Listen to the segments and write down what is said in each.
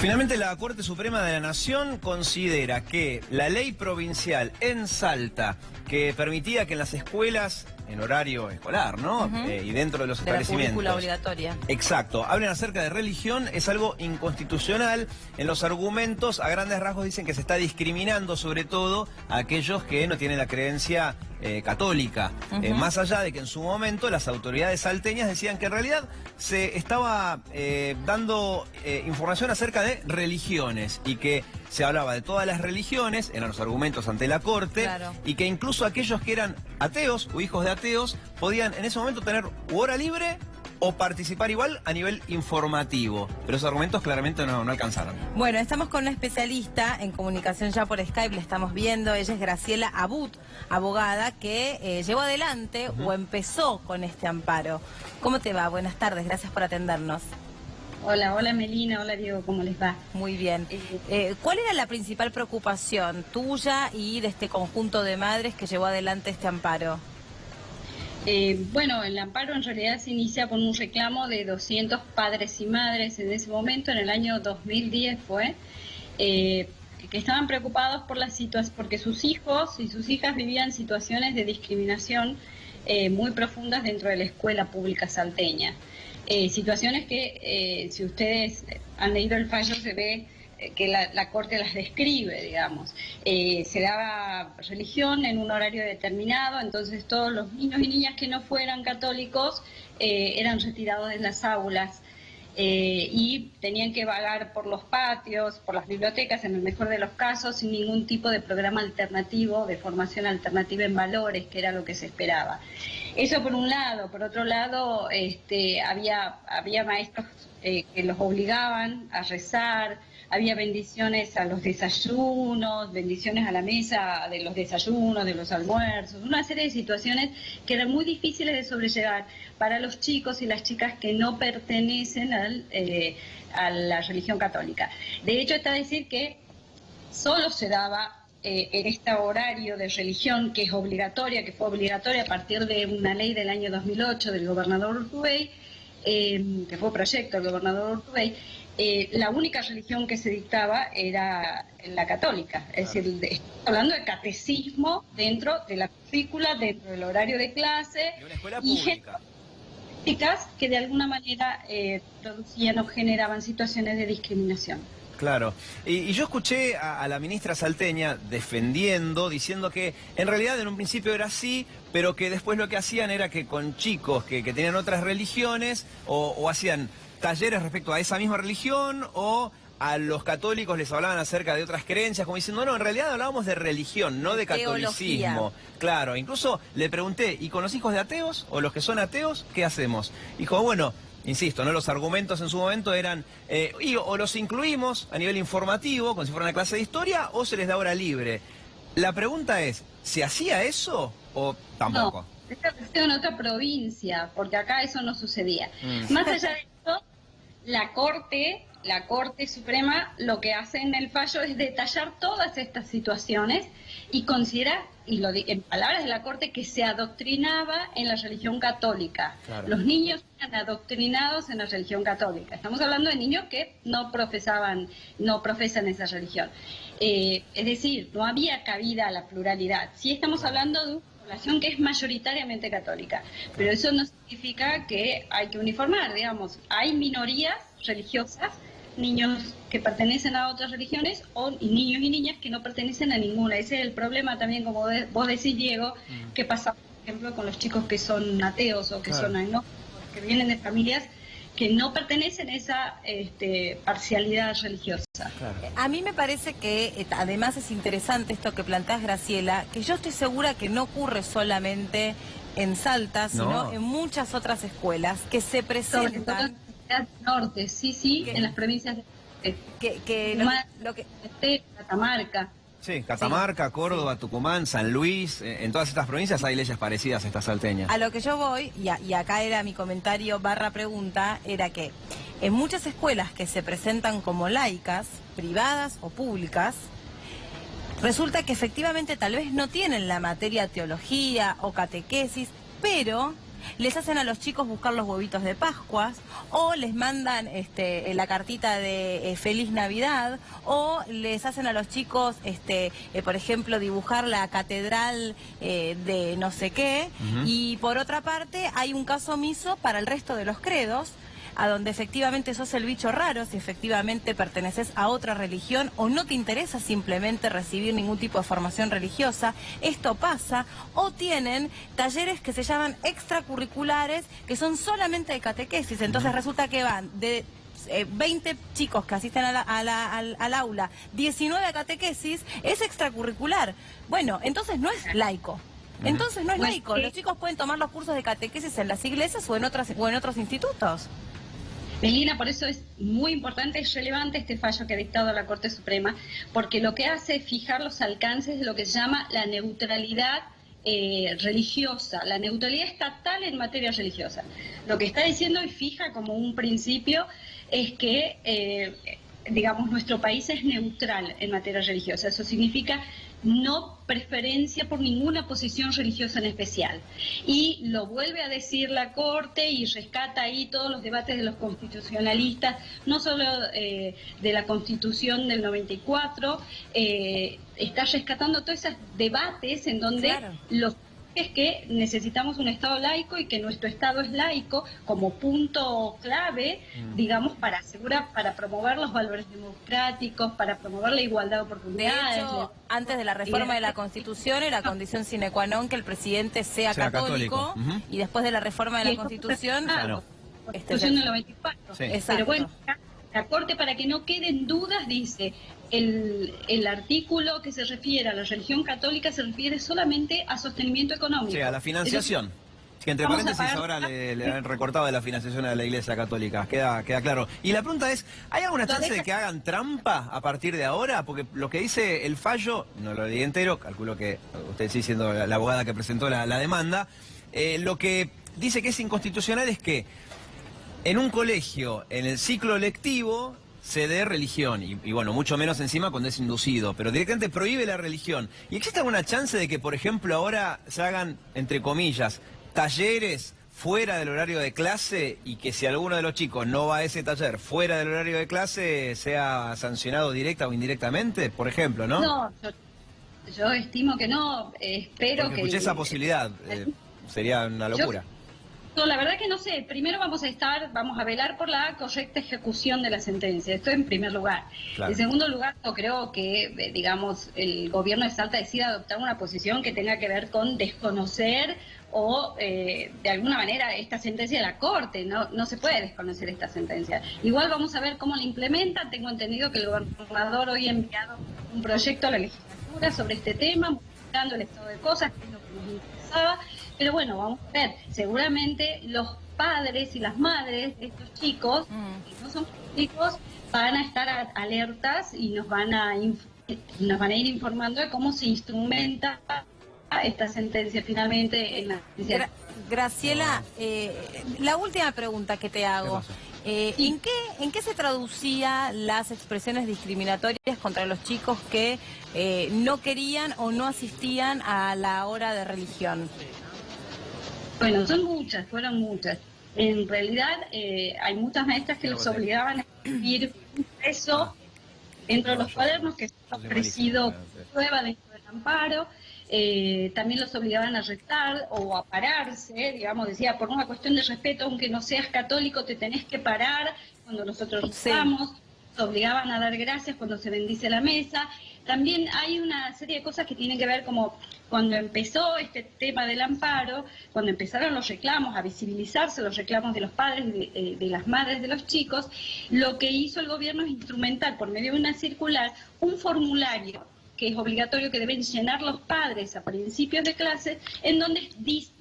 Finalmente, la Corte Suprema de la Nación considera que la ley provincial en Salta, que permitía que en las escuelas, en horario escolar, ¿no? Y dentro de los establecimientos. De la currícula obligatoria. Exacto. Hablen acerca de religión, es algo inconstitucional. En los argumentos, a grandes rasgos, dicen que se está discriminando sobre todo a aquellos que no tienen la creencia católica. Más allá de que en su momento las autoridades salteñas decían que en realidad se estaba dando información acerca de religiones y que se hablaba de todas las religiones, eran los argumentos ante la Corte, claro, y que incluso aquellos que eran ateos o hijos de ateos podían en ese momento tener hora libre o participar igual a nivel informativo. Pero esos argumentos claramente no alcanzaron. Bueno, estamos con una especialista en comunicación ya por Skype, la estamos viendo. Ella es Graciela Abud, abogada, que llevó adelante o empezó con este amparo. ¿Cómo te va? Buenas tardes, gracias por atendernos. Hola Melina, hola Diego, ¿cómo les va? Muy bien. ¿Cuál era la principal preocupación tuya y de este conjunto de madres que llevó adelante este amparo? Bueno, el amparo en realidad se inicia con un reclamo de 200 padres y madres en ese momento, en el año 2010 fue, que estaban preocupados por la situación, porque sus hijos y sus hijas vivían situaciones de discriminación muy profundas dentro de la escuela pública salteña. Situaciones que, si ustedes han leído el fallo, se ve que la Corte las describe, digamos. Se daba religión en un horario determinado, entonces todos los niños y niñas que no fueran católicos eran retirados de las aulas y tenían que vagar por los patios, por las bibliotecas, en el mejor de los casos, sin ningún tipo de programa alternativo, de formación alternativa en valores, que era lo que se esperaba. Eso por un lado. Por otro lado, había maestros que los obligaban a rezar, había bendiciones a los desayunos, bendiciones a la mesa de los desayunos, de los almuerzos, una serie de situaciones que eran muy difíciles de sobrellevar para los chicos y las chicas que no pertenecen a la religión católica. De hecho, está a decir que solo se daba en este horario de religión que es obligatoria, que fue obligatoria a partir de una ley del año 2008 del gobernador Urtubey, que fue proyecto del gobernador Urtubey. La única religión que se dictaba era la católica, es decir, estamos hablando de catecismo dentro de la currícula, dentro del horario de clase, y una escuela pública. Que de alguna manera producían o generaban situaciones de discriminación. Claro, y yo escuché a la ministra salteña defendiendo, diciendo que en realidad en un principio era así, pero que después lo que hacían era que con chicos que tenían otras religiones o hacían talleres respecto a esa misma religión, o a los católicos les hablaban acerca de otras creencias, como diciendo, no, en realidad hablábamos de religión, no de catolicismo. Teología. Claro, incluso le pregunté, ¿y con los hijos de ateos o los que son ateos, qué hacemos? Dijo, bueno, insisto, ¿no? Los argumentos en su momento eran, o los incluimos a nivel informativo, como si fuera una clase de historia, o se les da hora libre. La pregunta es, ¿se hacía eso o tampoco? No, está en otra provincia, porque acá eso no sucedía. Más allá de eso, la Corte Suprema lo que hace en el fallo es detallar todas estas situaciones y considera, en palabras de la Corte, que se adoctrinaba en la religión católica. Claro. Los niños eran adoctrinados en la religión católica. Estamos hablando de niños que no profesan esa religión. Es decir, no había cabida a la pluralidad. Sí estamos hablando de una población que es mayoritariamente católica, pero eso no significa que hay que uniformar, digamos. Hay minorías religiosas, niños que pertenecen a otras religiones y niños y niñas que no pertenecen a ninguna. Ese es el problema también, como vos decís, Diego, que pasa, por ejemplo, con los chicos que son ateos o que son agnósticos, que vienen de familias que no pertenecen a esa parcialidad religiosa. Claro. A mí me parece que además es interesante esto que planteas, Graciela, que yo estoy segura que no ocurre solamente en Salta, sino en muchas otras escuelas que se presentan... Norte, sí, en las provincias de Catamarca. Sí, Catamarca, Córdoba, Tucumán, San Luis, en todas estas provincias hay leyes parecidas a esta salteña. A lo que yo voy, y acá era mi comentario / pregunta, era que en muchas escuelas que se presentan como laicas, privadas o públicas, resulta que efectivamente tal vez no tienen la materia teología o catequesis, pero les hacen a los chicos buscar los huevitos de Pascuas, o les mandan la cartita de Feliz Navidad, o les hacen a los chicos, por ejemplo, dibujar la catedral de no sé qué, y por otra parte hay un caso omiso para el resto de los credos, a donde efectivamente sos el bicho raro, si efectivamente perteneces a otra religión o no te interesa simplemente recibir ningún tipo de formación religiosa. Esto pasa, o tienen talleres que se llaman extracurriculares, que son solamente de catequesis. Entonces resulta que van de 20 chicos que asisten al aula, 19 a catequesis, es extracurricular. Bueno, entonces no es laico. Entonces no es laico. Los chicos pueden tomar los cursos de catequesis en las iglesias o en otros institutos. Melina, por eso es muy importante, es relevante este fallo que ha dictado la Corte Suprema, porque lo que hace es fijar los alcances de lo que se llama la neutralidad religiosa, la neutralidad estatal en materia religiosa. Lo que está diciendo y fija como un principio es que, digamos, nuestro país es neutral en materia religiosa. Eso significa no preferencia por ninguna posición religiosa en especial. Y lo vuelve a decir la Corte y rescata ahí todos los debates de los constitucionalistas, no solo de la Constitución del 94, está rescatando todos esos debates en donde los es que necesitamos un Estado laico y que nuestro Estado es laico como punto clave, digamos, para promover los valores democráticos, para promover la igualdad de oportunidades. De hecho, antes de la reforma de la Constitución era condición sine qua non que el presidente sea católico. Y después de la reforma de la Constitución... Constitución del 94. Sí. Pero bueno, la Corte, para que no queden dudas, dice... El artículo que se refiere a la religión católica se refiere solamente a sostenimiento económico. Sí, a la financiación. Que entre paréntesis ahora le han recortado de la financiación a la Iglesia Católica, queda claro. Y la pregunta es, ¿hay alguna chance de que hagan trampa a partir de ahora? Porque lo que dice el fallo, no lo leí entero, calculo que usted sí siendo la abogada que presentó la demanda, lo que dice que es inconstitucional es que en un colegio, en el ciclo lectivo, se dé religión, y bueno, mucho menos encima cuando es inducido, pero directamente prohíbe la religión. ¿Y existe alguna chance de que, por ejemplo, ahora se hagan, entre comillas, talleres fuera del horario de clase y que si alguno de los chicos no va a ese taller fuera del horario de clase sea sancionado directa o indirectamente, por ejemplo, ¿no? No, yo estimo que no, espero porque que... escuché esa posibilidad, sería una locura. No, la verdad que no sé. Primero vamos a velar por la correcta ejecución de la sentencia. Esto en primer lugar. Claro. En segundo lugar, no creo que, digamos, el gobierno de Salta decida adoptar una posición que tenga que ver con desconocer o, de alguna manera, esta sentencia de la Corte. No se puede desconocer esta sentencia. Igual vamos a ver cómo la implementa. Tengo entendido que el gobernador hoy ha enviado un proyecto a la legislatura sobre este tema, modificando el estado de cosas, que es lo que nos interesaba. Pero bueno, vamos a ver, seguramente los padres y las madres de estos chicos, que no son chicos, van a estar alertas y nos van a ir informando de cómo se instrumenta esta sentencia finalmente en la sentencia. Graciela, la última pregunta que te hago. ¿En qué se traducía las expresiones discriminatorias contra los chicos que no querían o no asistían a la hora de religión? Bueno, fueron muchas. En realidad hay muchas maestras que los obligaban a escribir eso dentro de los cuadernos que se ha ofrecido prueba dentro del amparo. También los obligaban a rezar o a pararse, digamos, decía, por una cuestión de respeto, aunque no seas católico, te tenés que parar cuando nosotros rezamos. Los obligaban a dar gracias cuando se bendice la mesa. También hay una serie de cosas que tienen que ver como cuando empezó este tema del amparo, cuando empezaron los reclamos, a visibilizarse los reclamos de los padres y de las madres de los chicos, lo que hizo el gobierno es instrumentar por medio de una circular un formulario que es obligatorio que deben llenar los padres a principios de clase, en donde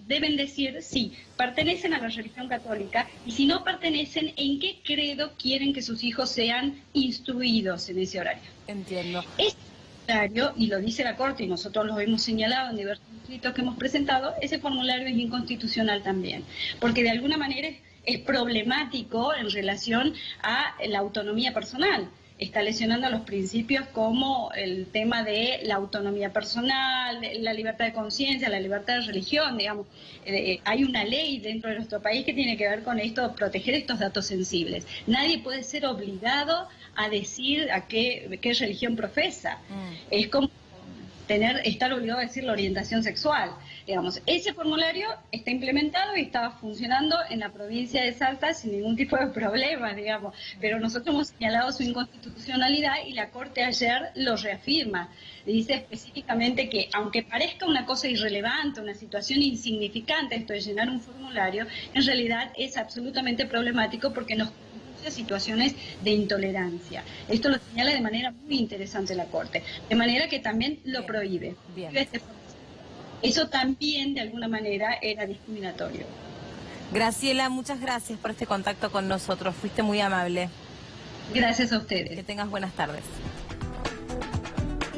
deben decir si pertenecen a la religión católica y si no pertenecen, en qué credo quieren que sus hijos sean instruidos en ese horario. Entiendo. Y lo dice la Corte y nosotros lo hemos señalado en diversos escritos que hemos presentado, ese formulario es inconstitucional también, porque de alguna manera es problemático en relación a la autonomía personal. está lesionando los principios como el tema de la autonomía personal, la libertad de conciencia, la libertad de religión, digamos. Hay una ley dentro de nuestro país que tiene que ver con esto, proteger estos datos sensibles. Nadie puede ser obligado a decir a qué religión profesa. Es como estar obligado a decir la orientación sexual. Digamos, ese formulario está implementado y estaba funcionando en la provincia de Salta sin ningún tipo de problemas, digamos. Pero nosotros hemos señalado su inconstitucionalidad y la Corte ayer lo reafirma. Dice específicamente que, aunque parezca una cosa irrelevante, una situación insignificante esto de llenar un formulario, en realidad es absolutamente problemático porque nos situaciones de intolerancia. Esto lo señala de manera muy interesante la Corte, de manera que también lo prohíbe. Eso también, de alguna manera, era discriminatorio. Graciela, muchas gracias por este contacto con nosotros. Fuiste muy amable. Gracias a ustedes. Que tengas buenas tardes.